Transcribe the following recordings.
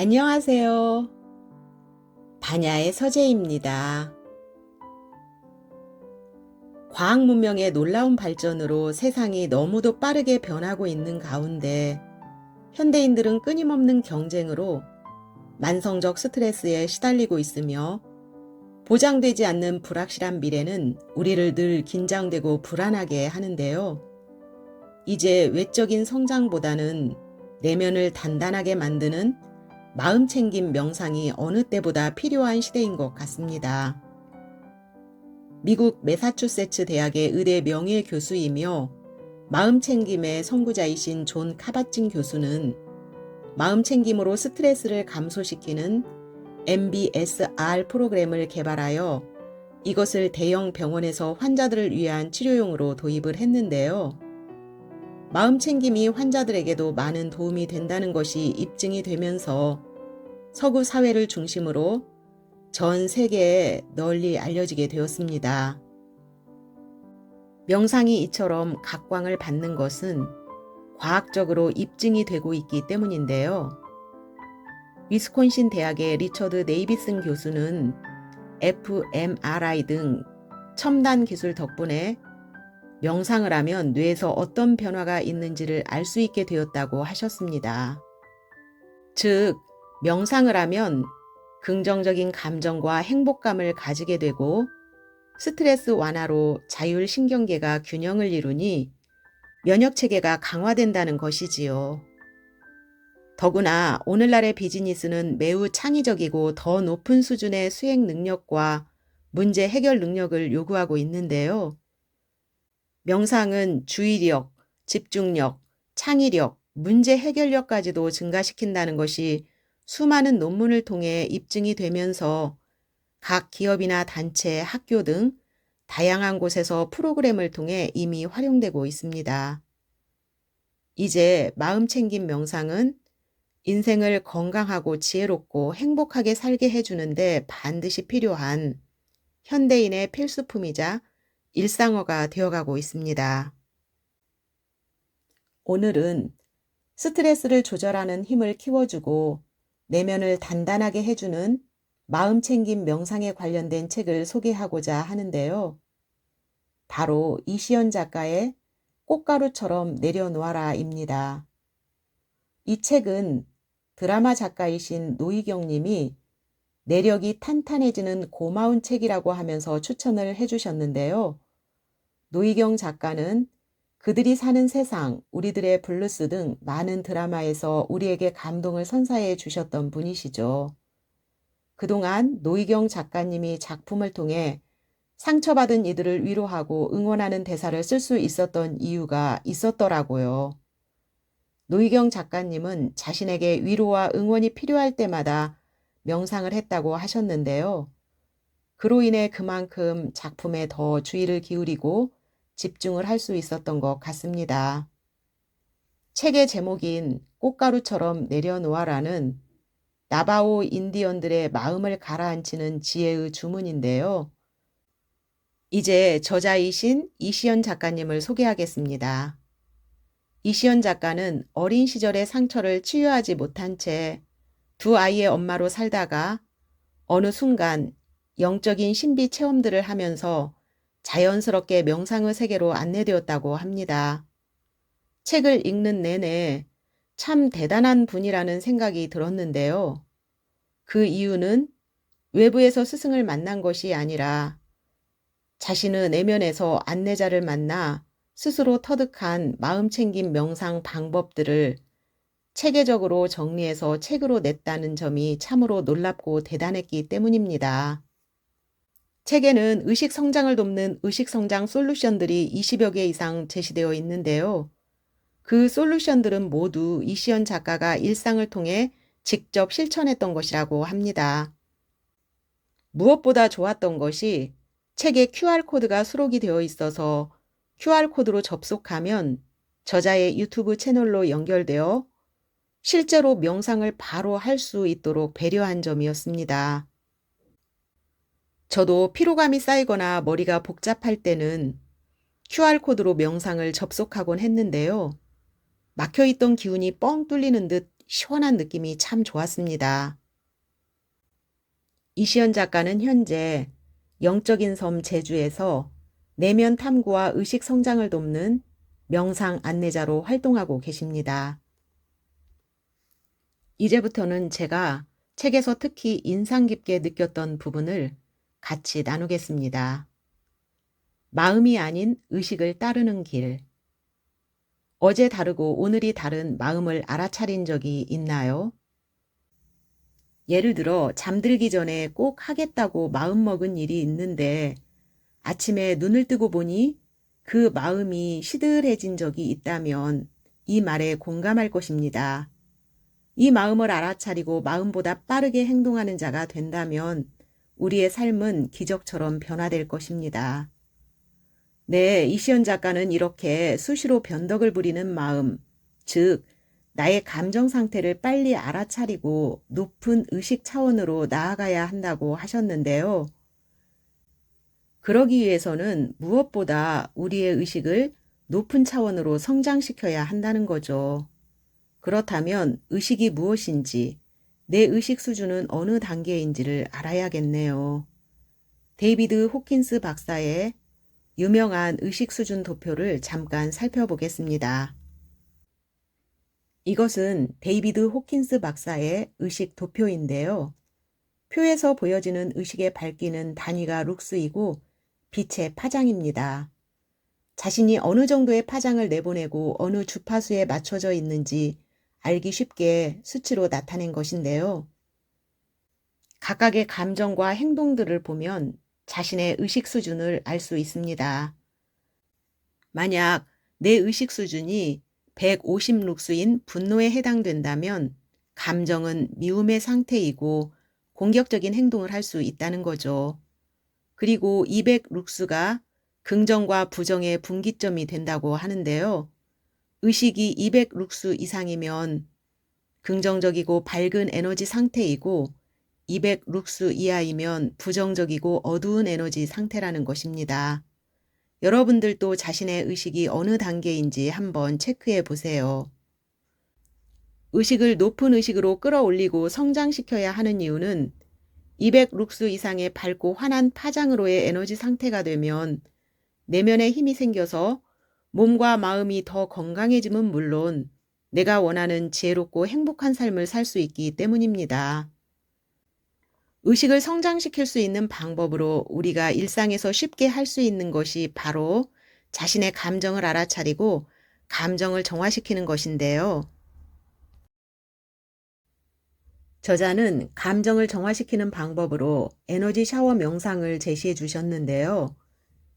안녕하세요. 반야의 서재입니다. 과학 문명의 놀라운 발전으로 세상이 너무도 빠르게 변하고 있는 가운데 현대인들은 끊임없는 경쟁으로 만성적 스트레스에 시달리고 있으며 보장되지 않는 불확실한 미래는 우리를 늘 긴장되고 불안하게 하는데요. 이제 외적인 성장보다는 내면을 단단하게 만드는 마음챙김 명상이 어느 때보다 필요한 시대인 것 같습니다. 미국 매사추세츠 대학의 의대 명예교수이며 마음챙김의 선구자이신 존 카바친 교수는 마음챙김으로 스트레스를 감소시키는 MBSR 프로그램을 개발하여 이것을 대형 병원에서 환자들을 위한 치료용으로 도입을 했는데요. 마음챙김이 환자들에게도 많은 도움이 된다는 것이 입증이 되면서 서구 사회를 중심으로 전 세계에 널리 알려지게 되었습니다. 명상이 이처럼 각광을 받는 것은 과학적으로 입증이 되고 있기 때문인데요. 위스콘신 대학의 리처드 네이비슨 교수는 fMRI 등 첨단 기술 덕분에 명상을 하면 뇌에서 어떤 변화가 있는지를 알 수 있게 되었다고 하셨습니다. 즉, 명상을 하면 긍정적인 감정과 행복감을 가지게 되고 스트레스 완화로 자율신경계가 균형을 이루니 면역체계가 강화된다는 것이지요. 더구나 오늘날의 비즈니스는 매우 창의적이고 더 높은 수준의 수행 능력과 문제 해결 능력을 요구하고 있는데요. 명상은 주의력, 집중력, 창의력, 문제 해결력까지도 증가시킨다는 것이 수많은 논문을 통해 입증이 되면서 각 기업이나 단체, 학교 등 다양한 곳에서 프로그램을 통해 이미 활용되고 있습니다. 이제 마음챙김 명상은 인생을 건강하고 지혜롭고 행복하게 살게 해주는데 반드시 필요한 현대인의 필수품이자 일상어가 되어가고 있습니다. 오늘은 스트레스를 조절하는 힘을 키워주고 내면을 단단하게 해주는 마음챙김 명상에 관련된 책을 소개하고자 하는데요. 바로 이시연 작가의 꽃가루처럼 내려놓아라입니다. 이 책은 드라마 작가이신 노희경 님이 내력이 탄탄해지는 고마운 책이라고 하면서 추천을 해주셨는데요. 노희경 작가는 그들이 사는 세상, 우리들의 블루스 등 많은 드라마에서 우리에게 감동을 선사해 주셨던 분이시죠. 그동안 노희경 작가님이 작품을 통해 상처받은 이들을 위로하고 응원하는 대사를 쓸 수 있었던 이유가 있었더라고요. 노희경 작가님은 자신에게 위로와 응원이 필요할 때마다 명상을 했다고 하셨는데요. 그로 인해 그만큼 작품에 더 주의를 기울이고 집중을 할 수 있었던 것 같습니다. 책의 제목인 꽃가루처럼 내려놓아라는 나바오 인디언들의 마음을 가라앉히는 지혜의 주문인데요. 이제 저자이신 이시연 작가님을 소개하겠습니다. 이시연 작가는 어린 시절의 상처를 치유하지 못한 채 두 아이의 엄마로 살다가 어느 순간 영적인 신비 체험들을 하면서 자연스럽게 명상의 세계로 안내되었다고 합니다. 책을 읽는 내내 참 대단한 분이라는 생각이 들었는데요. 그 이유는 외부에서 스승을 만난 것이 아니라 자신의 내면에서 안내자를 만나 스스로 터득한 마음챙김 명상 방법들을 체계적으로 정리해서 책으로 냈다는 점이 참으로 놀랍고 대단했기 때문입니다. 책에는 의식 성장을 돕는 의식 성장 솔루션들이 20여 개 이상 제시되어 있는데요. 그 솔루션들은 모두 이시연 작가가 일상을 통해 직접 실천했던 것이라고 합니다. 무엇보다 좋았던 것이 책에 QR코드가 수록이 되어 있어서 QR코드로 접속하면 저자의 유튜브 채널로 연결되어 실제로 명상을 바로 할 수 있도록 배려한 점이었습니다. 저도 피로감이 쌓이거나 머리가 복잡할 때는 QR코드로 명상을 접속하곤 했는데요. 막혀있던 기운이 뻥 뚫리는 듯 시원한 느낌이 참 좋았습니다. 이시연 작가는 현재 영적인 섬 제주에서 내면 탐구와 의식 성장을 돕는 명상 안내자로 활동하고 계십니다. 이제부터는 제가 책에서 특히 인상 깊게 느꼈던 부분을 같이 나누겠습니다. 마음이 아닌 의식을 따르는 길. 어제 다르고 오늘이 다른 마음을 알아차린 적이 있나요? 예를 들어 잠들기 전에 꼭 하겠다고 마음먹은 일이 있는데 아침에 눈을 뜨고 보니 그 마음이 시들해진 적이 있다면 이 말에 공감할 것입니다. 이 마음을 알아차리고 마음보다 빠르게 행동하는 자가 된다면 우리의 삶은 기적처럼 변화될 것입니다. 네, 이시연 작가는 이렇게 수시로 변덕을 부리는 마음, 즉 나의 감정 상태를 빨리 알아차리고 높은 의식 차원으로 나아가야 한다고 하셨는데요. 그러기 위해서는 무엇보다 우리의 의식을 높은 차원으로 성장시켜야 한다는 거죠. 그렇다면 의식이 무엇인지, 내 의식 수준은 어느 단계인지를 알아야겠네요. 데이비드 호킨스 박사의 유명한 의식 수준 도표를 잠깐 살펴보겠습니다. 이것은 데이비드 호킨스 박사의 의식 도표인데요. 표에서 보여지는 의식의 밝기는 단위가 룩스이고 빛의 파장입니다. 자신이 어느 정도의 파장을 내보내고 어느 주파수에 맞춰져 있는지 알기 쉽게 수치로 나타낸 것인데요. 각각의 감정과 행동들을 보면 자신의 의식 수준을 알 수 있습니다. 만약 내 의식 수준이 150룩스인 분노에 해당된다면 감정은 미움의 상태이고 공격적인 행동을 할 수 있다는 거죠. 그리고 200룩스가 긍정과 부정의 분기점이 된다고 하는데요. 의식이 200룩스 이상이면 긍정적이고 밝은 에너지 상태이고 200룩스 이하이면 부정적이고 어두운 에너지 상태라는 것입니다. 여러분들도 자신의 의식이 어느 단계인지 한번 체크해 보세요. 의식을 높은 의식으로 끌어올리고 성장시켜야 하는 이유는 200룩스 이상의 밝고 환한 파장으로의 에너지 상태가 되면 내면에 힘이 생겨서 몸과 마음이 더 건강해짐은 물론 내가 원하는 지혜롭고 행복한 삶을 살 수 있기 때문입니다. 의식을 성장시킬 수 있는 방법으로 우리가 일상에서 쉽게 할 수 있는 것이 바로 자신의 감정을 알아차리고 감정을 정화시키는 것인데요. 저자는 감정을 정화시키는 방법으로 에너지 샤워 명상을 제시해 주셨는데요.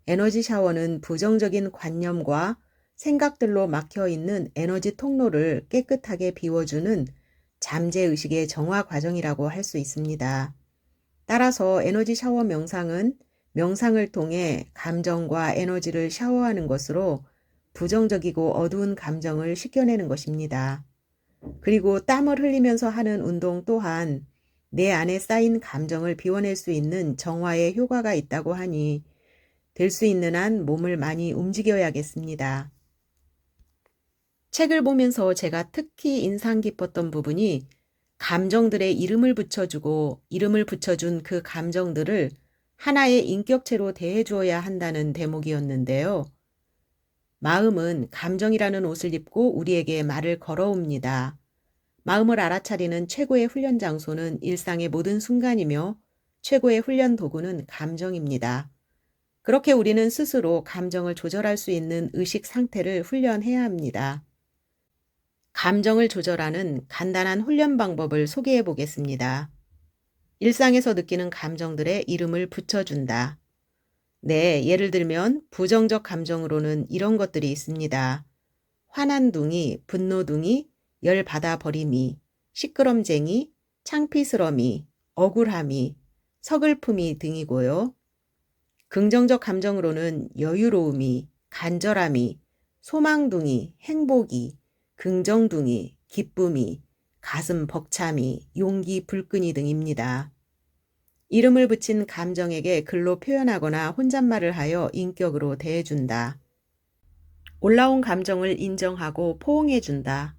에너지 샤워는 부정적인 관념과 생각들로 막혀 있는 에너지 통로를 깨끗하게 비워주는 잠재의식의 정화 과정이라고 할 수 있습니다. 따라서 에너지 샤워 명상은 명상을 통해 감정과 에너지를 샤워하는 것으로 부정적이고 어두운 감정을 씻겨내는 것입니다. 그리고 땀을 흘리면서 하는 운동 또한 내 안에 쌓인 감정을 비워낼 수 있는 정화의 효과가 있다고 하니 될 수 있는 한 몸을 많이 움직여야겠습니다. 책을 보면서 제가 특히 인상 깊었던 부분이 감정들의 이름을 붙여주고 이름을 붙여준 그 감정들을 하나의 인격체로 대해주어야 한다는 대목이었는데요. 마음은 감정이라는 옷을 입고 우리에게 말을 걸어옵니다. 마음을 알아차리는 최고의 훈련 장소는 일상의 모든 순간이며 최고의 훈련 도구는 감정입니다. 그렇게 우리는 스스로 감정을 조절할 수 있는 의식 상태를 훈련해야 합니다. 감정을 조절하는 간단한 훈련 방법을 소개해 보겠습니다. 일상에서 느끼는 감정들의 이름을 붙여준다. 네, 예를 들면 부정적 감정으로는 이런 것들이 있습니다. 화난둥이, 분노둥이, 열받아 버림이, 시끄럼쟁이, 창피스러미, 억울함이, 서글픔이 등이고요. 긍정적 감정으로는 여유로움이, 간절함이, 소망둥이, 행복이, 긍정둥이, 기쁨이, 가슴 벅참이, 용기 불끈이 등입니다. 이름을 붙인 감정에게 글로 표현하거나 혼잣말을 하여 인격으로 대해준다. 올라온 감정을 인정하고 포옹해준다.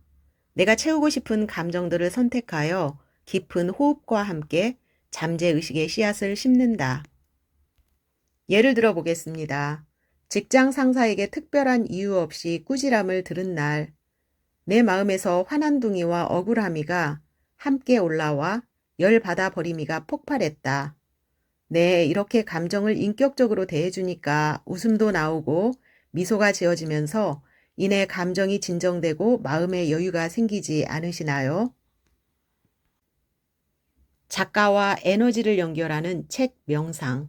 내가 채우고 싶은 감정들을 선택하여 깊은 호흡과 함께 잠재의식의 씨앗을 심는다. 예를 들어 보겠습니다. 직장 상사에게 특별한 이유 없이 꾸지람을 들은 날, 내 마음에서 화난둥이와 억울함이가 함께 올라와 열받아 버림이가 폭발했다. 네, 이렇게 감정을 인격적으로 대해주니까 웃음도 나오고 미소가 지어지면서 이내 감정이 진정되고 마음의 여유가 생기지 않으시나요? 작가와 에너지를 연결하는 책 명상.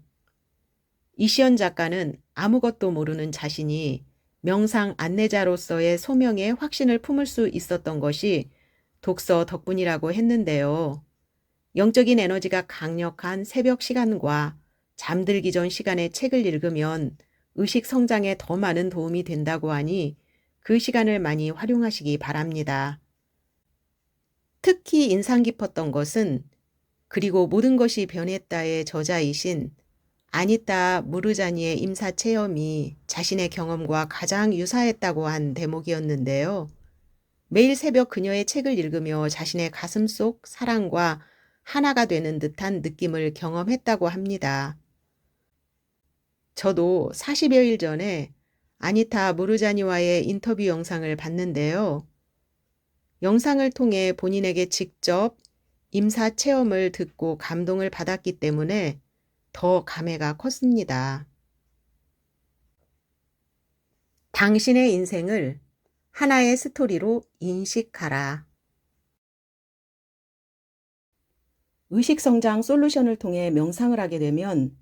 이시연 작가는 아무것도 모르는 자신이 명상 안내자로서의 소명에 확신을 품을 수 있었던 것이 독서 덕분이라고 했는데요. 영적인 에너지가 강력한 새벽 시간과 잠들기 전 시간에 책을 읽으면 의식 성장에 더 많은 도움이 된다고 하니 그 시간을 많이 활용하시기 바랍니다. 특히 인상 깊었던 것은 그리고 모든 것이 변했다의 저자이신 아니타 무르자니의 임사 체험이 자신의 경험과 가장 유사했다고 한 대목이었는데요. 매일 새벽 그녀의 책을 읽으며 자신의 가슴 속 사랑과 하나가 되는 듯한 느낌을 경험했다고 합니다. 저도 40여일 전에 아니타 무르자니와의 인터뷰 영상을 봤는데요. 영상을 통해 본인에게 직접 임사 체험을 듣고 감동을 받았기 때문에 더 감회가 컸습니다. 당신의 인생을 하나의 스토리로 인식하라. 의식성장 솔루션을 통해 명상을 하게 되면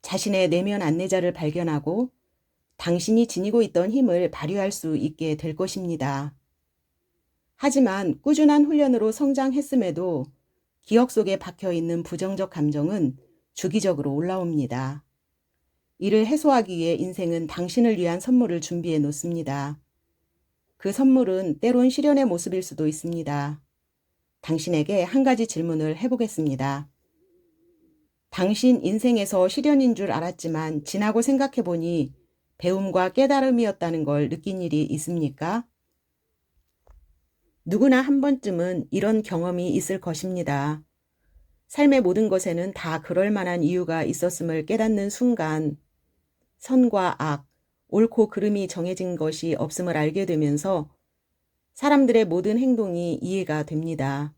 자신의 내면 안내자를 발견하고 당신이 지니고 있던 힘을 발휘할 수 있게 될 것입니다. 하지만 꾸준한 훈련으로 성장했음에도 기억 속에 박혀있는 부정적 감정은 주기적으로 올라옵니다. 이를 해소하기 위해 인생은 당신을 위한 선물을 준비해 놓습니다. 그 선물은 때론 시련의 모습일 수도 있습니다. 당신에게 한 가지 질문을 해보겠습니다. 당신 인생에서 시련인 줄 알았지만 지나고 생각해보니 배움과 깨달음이었다는 걸 느낀 일이 있습니까? 누구나 한 번쯤은 이런 경험이 있을 것입니다. 삶의 모든 것에는 다 그럴 만한 이유가 있었음을 깨닫는 순간 선과 악, 옳고 그름이 정해진 것이 없음을 알게 되면서 사람들의 모든 행동이 이해가 됩니다.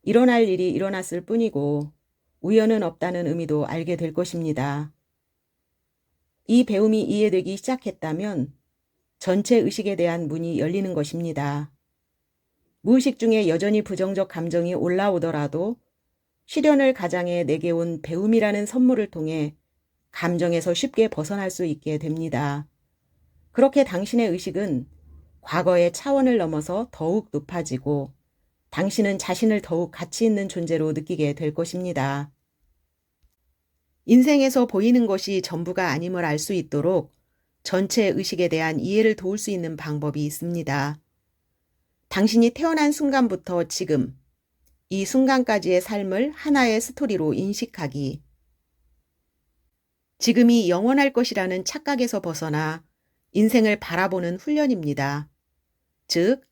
일어날 일이 일어났을 뿐이고 우연은 없다는 의미도 알게 될 것입니다. 이 배움이 이해되기 시작했다면 전체 의식에 대한 문이 열리는 것입니다. 무의식 중에 여전히 부정적 감정이 올라오더라도 시련을 가장해 내게 온 배움이라는 선물을 통해 감정에서 쉽게 벗어날 수 있게 됩니다. 그렇게 당신의 의식은 과거의 차원을 넘어서 더욱 높아지고 당신은 자신을 더욱 가치 있는 존재로 느끼게 될 것입니다. 인생에서 보이는 것이 전부가 아님을 알 수 있도록 전체 의식에 대한 이해를 도울 수 있는 방법이 있습니다. 당신이 태어난 순간부터 지금, 이 순간까지의 삶을 하나의 스토리로 인식하기. 지금이 영원할 것이라는 착각에서 벗어나 인생을 바라보는 훈련입니다. 즉,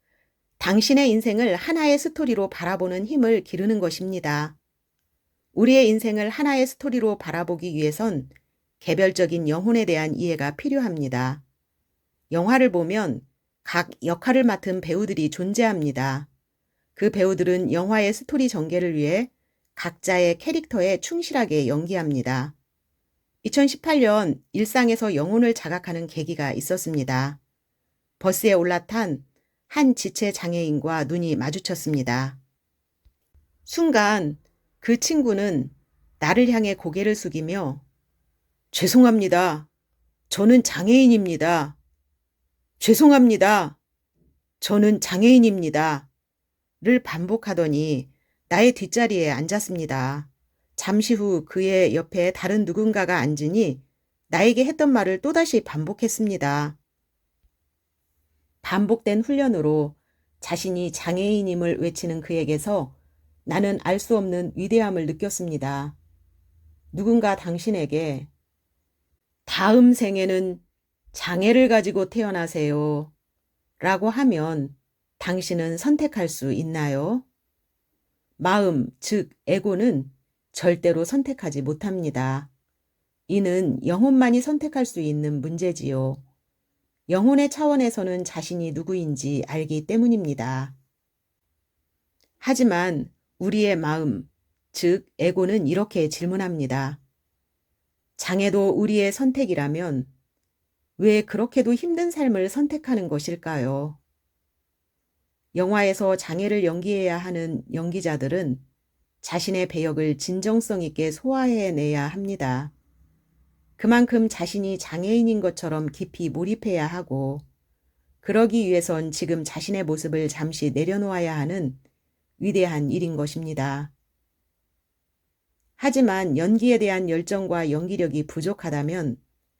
당신의 인생을 하나의 스토리로 바라보는 힘을 기르는 것입니다. 우리의 인생을 하나의 스토리로 바라보기 위해선 개별적인 영혼에 대한 이해가 필요합니다. 영화를 보면 각 역할을 맡은 배우들이 존재합니다. 그 배우들은 영화의 스토리 전개를 위해 각자의 캐릭터에 충실하게 연기합니다. 2018년 일상에서 영혼을 자각하는 계기가 있었습니다. 버스에 올라탄 한 지체 장애인과 눈이 마주쳤습니다. 순간 그 친구는 나를 향해 고개를 숙이며 죄송합니다. 저는 장애인입니다. 죄송합니다. 저는 장애인입니다. 를 반복하더니 나의 뒷자리에 앉았습니다. 잠시 후 그의 옆에 다른 누군가가 앉으니 나에게 했던 말을 또다시 반복했습니다. 반복된 훈련으로 자신이 장애인임을 외치는 그에게서 나는 알 수 없는 위대함을 느꼈습니다. 누군가 당신에게 다음 생에는 장애를 가지고 태어나세요 라고 하면 당신은 선택할 수 있나요? 마음, 즉 에고는 절대로 선택하지 못합니다. 이는 영혼만이 선택할 수 있는 문제지요. 영혼의 차원에서는 자신이 누구인지 알기 때문입니다. 하지만 우리의 마음, 즉 에고는 이렇게 질문합니다. 장애도 우리의 선택이라면 왜 그렇게도 힘든 삶을 선택하는 것일까요? 영화에서 장애를 연기해야 하는 연기자들은 자신의 배역을 진정성 있게 소화해내야 합니다. 그만큼 자신이 장애인인 것처럼 깊이 몰입해야 하고, 그러기 위해선 지금 자신의 모습을 잠시 내려놓아야 하는 위대한 일인 것입니다. 하지만 연기에 대한 열정과 연기력이 부족하다면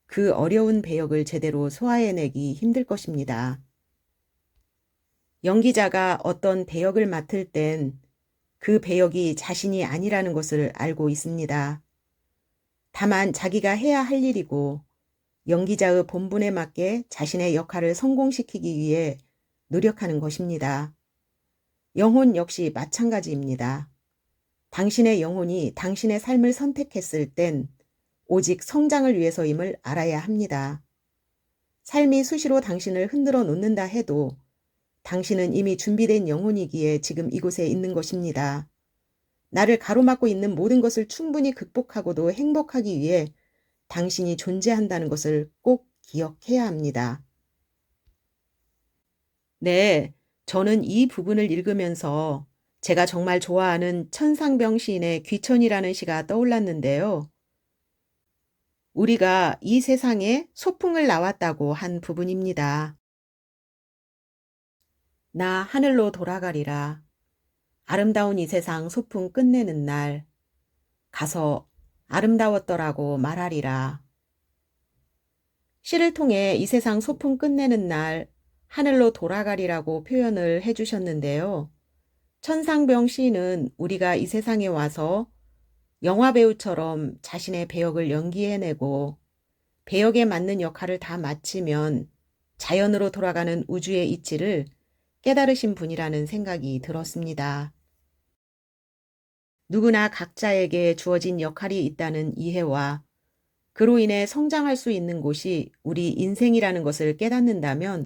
그 어려운 배역을 제대로 소화해내기 힘들 것입니다. 연기자가 어떤 배역을 맡을 땐 그 배역이 자신이 아니라는 것을 알고 있습니다. 다만 자기가 해야 할 일이고 연기자의 본분에 맞게 자신의 역할을 성공시키기 위해 노력하는 것입니다. 영혼 역시 마찬가지입니다. 당신의 영혼이 당신의 삶을 선택했을 땐 오직 성장을 위해서임을 알아야 합니다. 삶이 수시로 당신을 흔들어 놓는다 해도 당신은 이미 준비된 영혼이기에 지금 이곳에 있는 것입니다. 나를 가로막고 있는 모든 것을 충분히 극복하고도 행복하기 위해 당신이 존재한다는 것을 꼭 기억해야 합니다. 네, 저는 이 부분을 읽으면서 제가 정말 좋아하는 천상병 시인의 귀천이라는 시가 떠올랐는데요. 우리가 이 세상에 소풍을 나왔다고 한 부분입니다. 나 하늘로 돌아가리라. 아름다운 이 세상 소풍 끝내는 날 가서 아름다웠더라고 말하리라. 시를 통해 이 세상 소풍 끝내는 날 하늘로 돌아가리라고 표현을 해주셨는데요. 천상병 시인은 우리가 이 세상에 와서 영화배우처럼 자신의 배역을 연기해내고 배역에 맞는 역할을 다 마치면 자연으로 돌아가는 우주의 이치를 깨달으신 분이라는 생각이 들었습니다. 누구나 각자에게 주어진 역할이 있다는 이해와 그로 인해 성장할 수 있는 곳이 우리 인생이라는 것을 깨닫는다면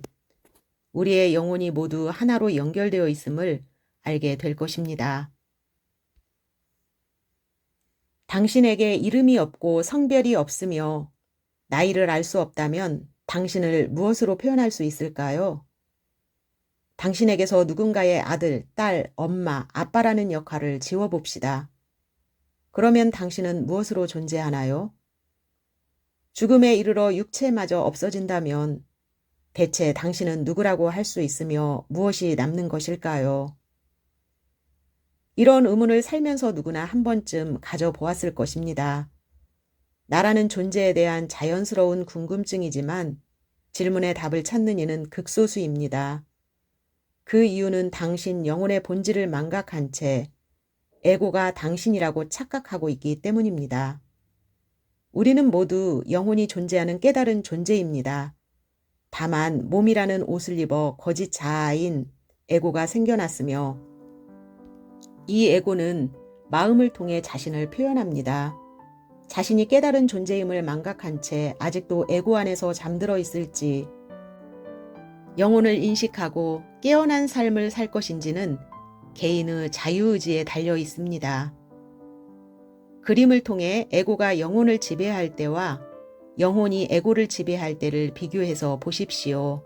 우리의 영혼이 모두 하나로 연결되어 있음을 알게 될 것입니다. 당신에게 이름이 없고 성별이 없으며 나이를 알 수 없다면 당신을 무엇으로 표현할 수 있을까요? 당신에게서 누군가의 아들, 딸, 엄마, 아빠라는 역할을 지워봅시다. 그러면 당신은 무엇으로 존재하나요? 죽음에 이르러 육체마저 없어진다면 대체 당신은 누구라고 할 수 있으며 무엇이 남는 것일까요? 이런 의문을 살면서 누구나 한 번쯤 가져보았을 것입니다. 나라는 존재에 대한 자연스러운 궁금증이지만 질문의 답을 찾는 이는 극소수입니다. 그 이유는 당신 영혼의 본질을 망각한 채 에고가 당신이라고 착각하고 있기 때문입니다. 우리는 모두 영혼이 존재하는 깨달은 존재입니다. 다만 몸이라는 옷을 입어 거짓 자아인 에고가 생겨났으며 이 에고는 마음을 통해 자신을 표현합니다. 자신이 깨달은 존재임을 망각한 채 아직도 에고 안에서 잠들어 있을지 영혼을 인식하고 깨어난 삶을 살 것인지는 개인의 자유의지에 달려 있습니다. 그림을 통해 에고가 영혼을 지배할 때와 영혼이 에고를 지배할 때를 비교해서 보십시오.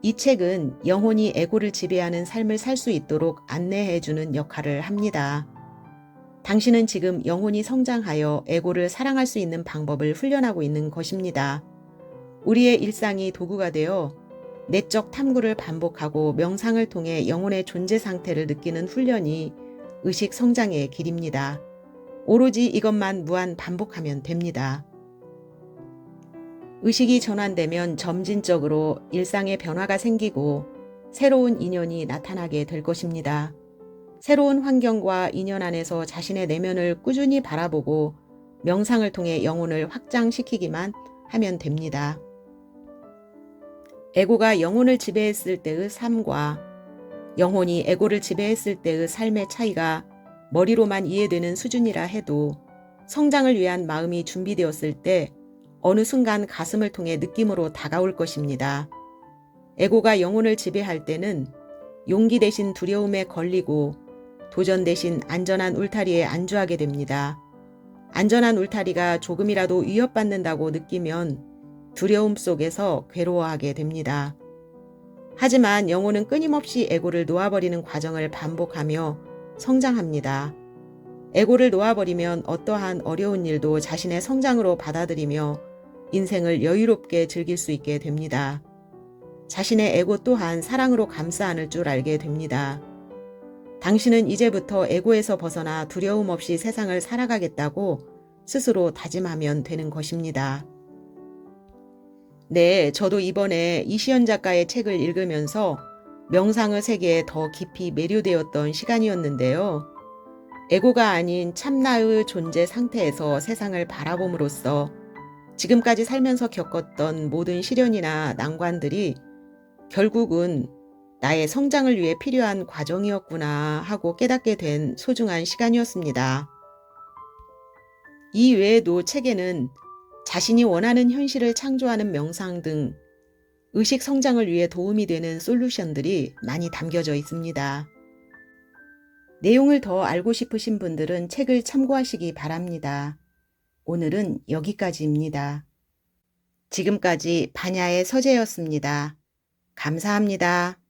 이 책은 영혼이 에고를 지배하는 삶을 살 수 있도록 안내해주는 역할을 합니다. 당신은 지금 영혼이 성장하여 에고를 사랑할 수 있는 방법을 훈련하고 있는 것입니다. 우리의 일상이 도구가 되어 내적 탐구를 반복하고 명상을 통해 영혼의 존재 상태를 느끼는 훈련이 의식 성장의 길입니다. 오로지 이것만 무한 반복하면 됩니다. 의식이 전환되면 점진적으로 일상의 변화가 생기고 새로운 인연이 나타나게 될 것입니다. 새로운 환경과 인연 안에서 자신의 내면을 꾸준히 바라보고 명상을 통해 영혼을 확장시키기만 하면 됩니다. 에고가 영혼을 지배했을 때의 삶과 영혼이 에고를 지배했을 때의 삶의 차이가 머리로만 이해되는 수준이라 해도 성장을 위한 마음이 준비되었을 때 어느 순간 가슴을 통해 느낌으로 다가올 것입니다. 에고가 영혼을 지배할 때는 용기 대신 두려움에 걸리고 도전 대신 안전한 울타리에 안주하게 됩니다. 안전한 울타리가 조금이라도 위협받는다고 느끼면 두려움 속에서 괴로워하게 됩니다. 하지만 영혼은 끊임없이 에고를 놓아버리는 과정을 반복하며 성장합니다. 에고를 놓아버리면 어떠한 어려운 일도 자신의 성장으로 받아들이며 인생을 여유롭게 즐길 수 있게 됩니다. 자신의 에고 또한 사랑으로 감싸 안을 줄 알게 됩니다. 당신은 이제부터 에고에서 벗어나 두려움 없이 세상을 살아가겠다고 스스로 다짐하면 되는 것입니다. 네, 저도 이번에 이시연 작가의 책을 읽으면서 명상의 세계에 더 깊이 매료되었던 시간이었는데요. 에고가 아닌 참나의 존재 상태에서 세상을 바라봄으로써 지금까지 살면서 겪었던 모든 시련이나 난관들이 결국은 나의 성장을 위해 필요한 과정이었구나 하고 깨닫게 된 소중한 시간이었습니다. 이 외에도 책에는 자신이 원하는 현실을 창조하는 명상 등 의식 성장을 위해 도움이 되는 솔루션들이 많이 담겨져 있습니다. 내용을 더 알고 싶으신 분들은 책을 참고하시기 바랍니다. 오늘은 여기까지입니다. 지금까지 반야의 서재였습니다. 감사합니다.